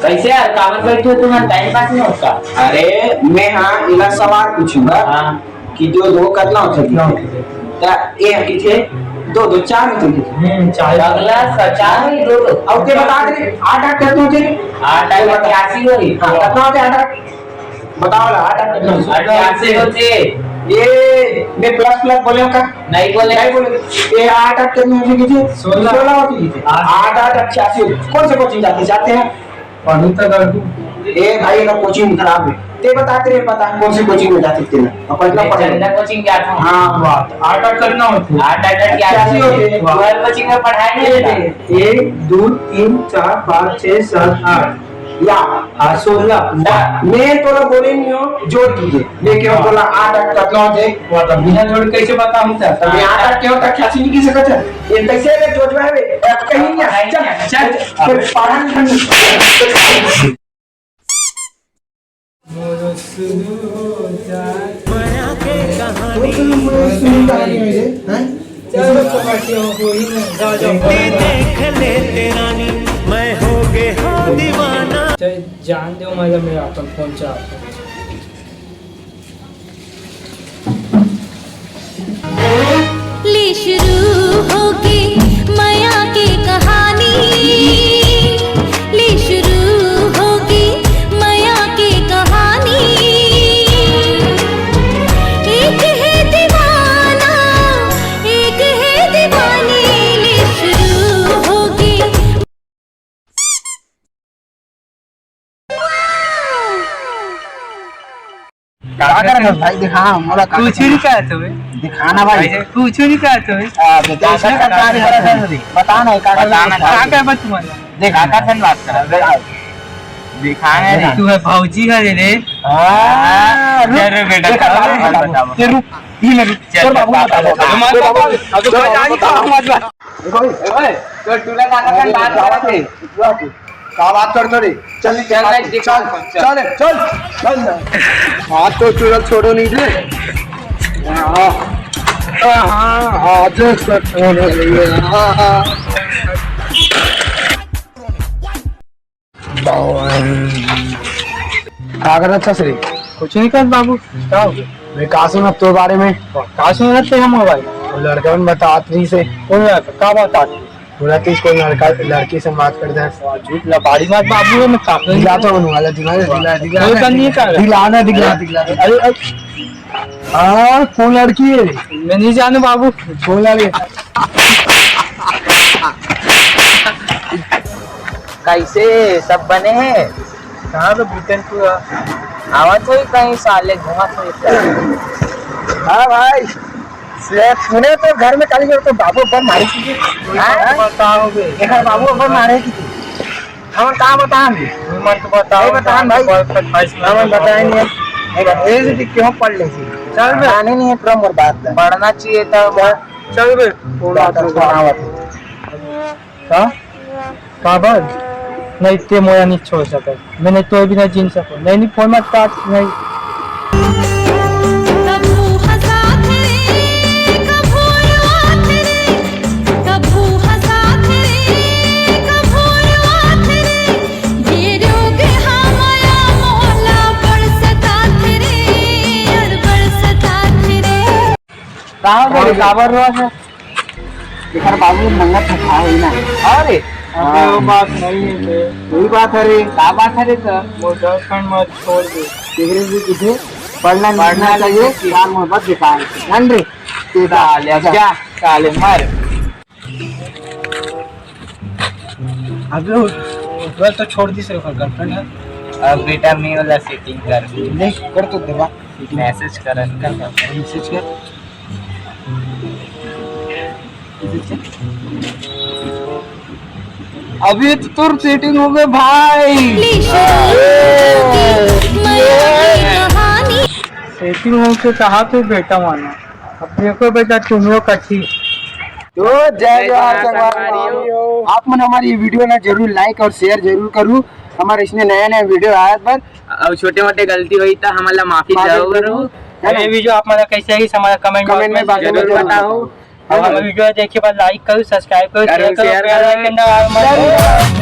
कैसे यार कामत बैठे हो तुम्हारा टाइम पास नहीं होता। अरे मैं हाँ इला सवाल पूछूंगा कि दो दो कितना होता है एक किथे दो दो चार होते हैं चार अगला चार ही दो दो अब के बता दे आठ आठ कितने होते हैं आठ आठ 88 हुई कितना होते हैं आठ आठ बताओ ना आठ आठ कितने होते हैं 88 होते। ये मैं प्लस प्लस बोले का नहीं बोले ये आठ आठ कितने होते किथे 16 होती थी आठ आठ 88 कौन से कोचिंग जाते हैं पढ़ू तो कर दूं। ए भाई का कोचिंग खराब है ते बताते रहे पता कौन सी कोचिंग में जाते थे ना और कितना पढ़े चंदा कोचिंग गया था। हां बात आठ आठ करना होती है। आठ आठ 88 होते ट्वेल्व कोचिंग में पढ़ाई नहीं देते। 1 2 3 4 5 6 7 8 या 16 मैं तो बोले नहीं हो जोड़ दीजिए मैं क्यों बोला आठ आठ कितना होते मतलब बिना जोड़ कैसे बता हम था तब आठ आठ क्यों तक कैसे नहीं की सकते ये कैसे रे जोड़वा है कहीं नहीं चल फिर पढ़ा नहीं मोरो शुरू हो जाए माया के कहानी चलो पकाटियों को ही ना जा जाओ देख ले तेरानी मैं हो गए हो दीवाना। जान दो मतलब मेरा अपन पहुंचा ले शुरू होगी माया की कहानी ले शुरू होगी माया की कहानी एक है दीवाना एक है दीवानी ले शुरू होगी। क्या कर रहे हो भाई दिखा मोला कुछ नहीं कहते हुए दिखाना भाई कुछ नहीं कहते हुए बता ना क्या क्या बात तुम्हारा देखा कर सन बात कर दिखाना है तू है भौजी है रे अरे बेटा ये रुक ये मेरे चल बाबू तो टूला लगा कर बात कर रहे थे क्या बात करते रे चल चल चल चल चल हाथ तो चुरल छोड़ो नहीं दे हाँ हाथ छोड़ो क्या करना था श्री कुछ नहीं कर बाबू क्या हो गया मैं कहा सुना तो बारे में कहा सुन रहे हम मोबाइल लड़का बतात रही से कौन लड़का क्या बता बोला कि इसको लड़का लड़की से बात कर दे झूठ लबाड़ी मत बाबू है मैं काफी दिला तो बनवाला दिलाना दिला अरे हाँ कौन लड़की है मैं नहीं जानू बाबू कौन लड़की कैसे सब बने हैं कहाँ तो ब्रिटेन तू आवाज हुई कहीं साले घुमा हाँ भाई सुने तो घर में कल तो बाबू ऊपर मारी थी बताओगे बाबू ऊपर मारे की हम कहाँ बताएं मत बताओ बताएं भाई हम बताएं नहीं क्यों पढ़ ले चल आने नहीं है क्रम और बात पढ़ना चाहिए था चल बे काबर नहीं ते मोया नहीं छोड़ सके मैंने तो भी नहीं जीन सको नहीं फोन मत काट नहीं काबर रोज है बाबू मंगा था ना अरे वो बात नहीं है वही बात है रे क्या बात है रे सर वो गर्लफ्रेंड मत छोड़ दे डिग्री भी किसे पढ़ना चाहिए ज्ञान मोहब्बत दिखाए जान रे क्या काले मार अबे तो छोड़ दी सिर्फ गर्लफ्रेंड है अब बेटा मैं वाला सेटिंग कर देख कर तो देवा मैसेज कर मैसेज कर अभी तो तुर सेटिंग हो गए भाई सेटिंग हो के कहा तो बेटा माना अब देखो बेटा तुम लोग कठी तो जय आप मन हमारी वीडियो ना जरूर लाइक और शेयर जरूर करूँ हमारे इसमें नया वीडियो आया पर अब छोटे मोटे गलती हुई तो हमारा माफी जरूर ये वीडियो आप मतलब कैसे है हमारा कमेंट में जरूर बताओ वीडियो देखिए बाद लाइक करो सब्सक्राइब करो शेयर करो